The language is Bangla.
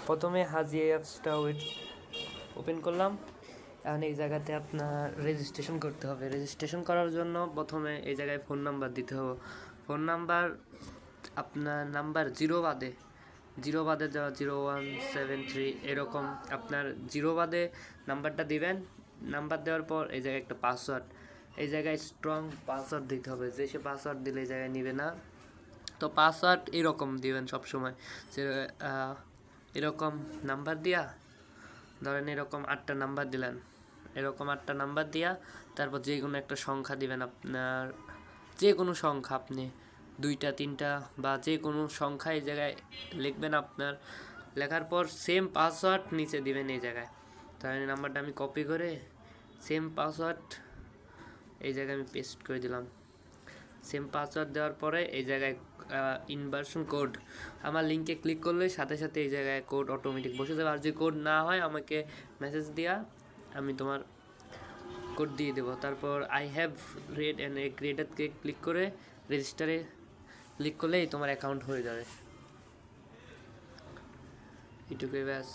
প্রথমে হাজি অ্যাপসটা ওপেন করলাম। এখন এই জায়গাতে আপনার রেজিস্ট্রেশন করতে হবে। রেজিস্ট্রেশন করার জন্য প্রথমে এই জায়গায় ফোন নাম্বার দিতে হবে। ফোন নাম্বার আপনার নাম্বার জিরো বাদে যাওয়া 0173 এরকম আপনার জিরো বাদে নাম্বারটা দিবেন। নাম্বার দেওয়ার পর এই জায়গায় একটা পাসওয়ার্ড, এই জায়গায় স্ট্রং পাসওয়ার্ড দিতে হবে। যে সে পাসওয়ার্ড দিলে এই জায়গায় নিবে না। তো পাসওয়ার্ড এরকম দিবেন সবসময়, যে এরকম নাম্বার দিয়া, ধরেন এরকম 8টা নাম্বার দিলেন, এরকম 8টা নাম্বার দিয়া তারপর যে কোনো একটা সংখ্যা দিবেন। আপনার যে কোনো সংখ্যা, আপনি 2টা 3টা বা যে কোনো সংখ্যা এই জায়গায় লিখবেন। আপনার লেখার পর সেম পাসওয়ার্ড নিচে দিবেন এই জায়গায়। ধরেন এই নাম্বারটা আমি কপি করে সেম পাসওয়ার্ড এই জায়গায় আমি পেস্ট করে দিলাম। সেম পাসওয়ার্ড দেওয়ার পরে এই জায়গায় ইনভার্সন কোড, আমার লিঙ্কে ক্লিক করলে সাথে সাথে এই জায়গায় কোড অটোমেটিক বসে যাবে। আর যদি কোড না হয় আমাকে মেসেজ দিয়া আমি তোমার কোড দিয়ে দেবো। তারপর আই হ্যাভ রেড অ্যান্ড এগ্রিডকে ক্লিক করে রেজিস্টারে ক্লিক করলেই তোমার অ্যাকাউন্ট হয়ে যাবে। এটুকুই ব্যাস।